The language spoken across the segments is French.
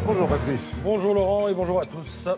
Bonjour Patrice. Bonjour Laurent et bonjour à tous.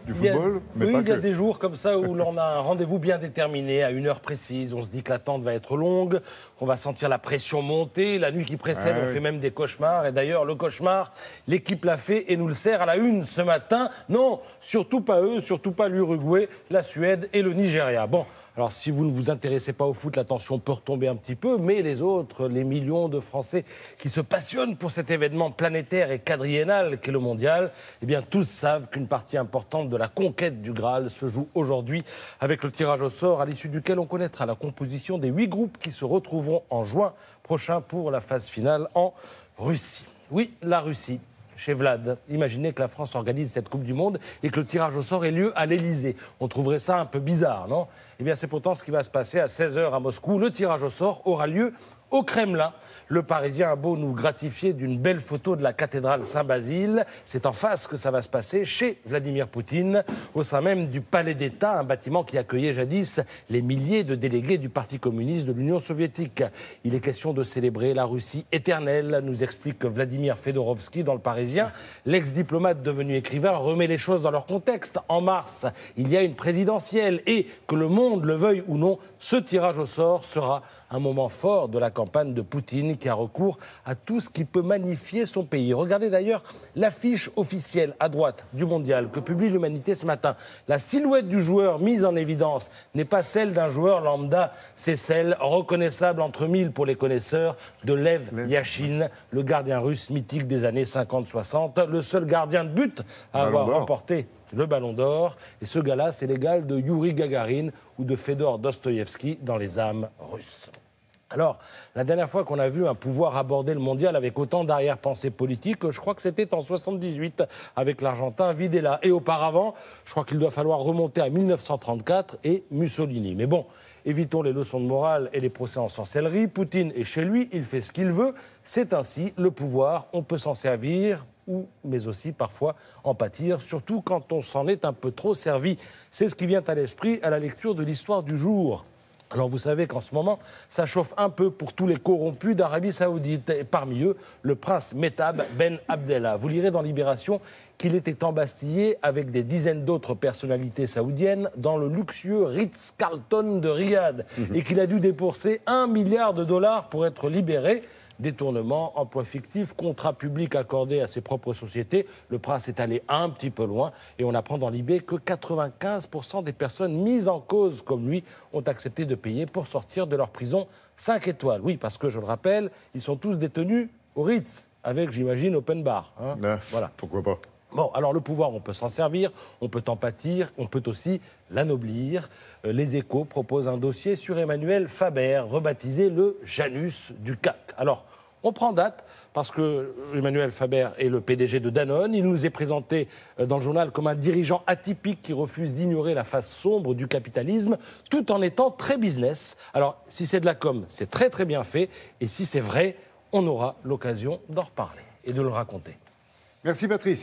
Du football, mais pas que. Il y a des jours comme ça où l'on a un rendez-vous bien déterminé, à une heure précise. On se dit que l'attente va être longue, qu'on va sentir la pression monter. La nuit qui précède, on fait même des cauchemars. Et d'ailleurs, le cauchemar, l'équipe l'a fait et nous le sert à la une ce matin. Non, surtout pas eux, surtout pas l'Uruguay, la Suède et le Nigeria. Bon, alors si vous ne vous intéressez pas au foot, la tension peut retomber un petit peu. Mais les autres, les millions de Français qui se passionnent pour cet événement planétaire et quadriennal qu'est le mondial, eh bien tous savent qu'une partie importante de la conquête du Graal se joue aujourd'hui avec le tirage au sort à l'issue duquel on connaîtra la composition des 8 groupes qui se retrouveront en juin prochain pour la phase finale en Russie. Oui, la Russie. Chez Vlad, imaginez que la France organise cette Coupe du Monde et que le tirage au sort ait lieu à l'Élysée. On trouverait ça un peu bizarre, non ? Eh bien, c'est pourtant ce qui va se passer à 16h à Moscou. Le tirage au sort aura lieu au Kremlin. Le Parisien a beau nous gratifier d'une belle photo de la cathédrale Saint-Basile. C'est en face que ça va se passer, chez Vladimir Poutine, au sein même du Palais d'État, un bâtiment qui accueillait jadis les milliers de délégués du Parti communiste de l'Union soviétique. Il est question de célébrer la Russie éternelle, nous explique Vladimir Fedorovski dans Le Parisien. L'ex-diplomate devenu écrivain remet les choses dans leur contexte. En mars, il y a une présidentielle et, que le monde le veuille ou non, ce tirage au sort sera un moment fort de la campagne de Poutine qui a recours à tout ce qui peut magnifier son pays. Regardez d'ailleurs l'affiche officielle à droite du mondial que publie l'Humanité ce matin. La silhouette du joueur mise en évidence n'est pas celle d'un joueur lambda, c'est celle reconnaissable entre mille pour les connaisseurs de Lev Yachine, le gardien russe mythique des années 50-60, le seul gardien de but à avoir remporté le Ballon d'Or. Et ce gars-là, c'est l'égal de Youri Gagarin ou de Fedor Dostoïevski dans les âmes russes. Alors, la dernière fois qu'on a vu un pouvoir aborder le mondial avec autant d'arrière-pensée politique, je crois que c'était en 78 avec l'Argentin Videla. Et auparavant, je crois qu'il doit falloir remonter à 1934 et Mussolini. Mais bon, évitons les leçons de morale et les procès en sorcellerie. Poutine est chez lui, il fait ce qu'il veut. C'est ainsi, le pouvoir, on peut s'en servir, mais aussi parfois en pâtir, surtout quand on s'en est un peu trop servi. C'est ce qui vient à l'esprit à la lecture de l'histoire du jour. Alors vous savez qu'en ce moment, ça chauffe un peu pour tous les corrompus d'Arabie Saoudite. Et parmi eux, le prince Mehtab Ben Abdallah. Vous lirez dans Libération qu'il était embastillé avec des dizaines d'autres personnalités saoudiennes dans le luxueux Ritz-Carlton de Riyad et qu'il a dû débourser $1 milliard pour être libéré. Détournement, emploi fictif, contrat public accordé à ses propres sociétés. Le prince est allé un petit peu loin et on apprend dans Libé que 95% des personnes mises en cause comme lui ont accepté de payer pour sortir de leur prison 5 étoiles. Oui, parce que, je le rappelle, ils sont tous détenus au Ritz, avec, j'imagine, open bar. Voilà. Pourquoi pas ? Bon, alors le pouvoir, on peut s'en servir, on peut en pâtir, on peut aussi l'anoblir. Les Échos proposent un dossier sur Emmanuel Faber, rebaptisé le Janus du CAC. Alors, on prend date, parce que Emmanuel Faber est le PDG de Danone. Il nous est présenté dans le journal comme un dirigeant atypique qui refuse d'ignorer la face sombre du capitalisme, tout en étant très business. Alors, si c'est de la com, c'est très très bien fait, et si c'est vrai, on aura l'occasion d'en reparler et de le raconter. Merci Patrice.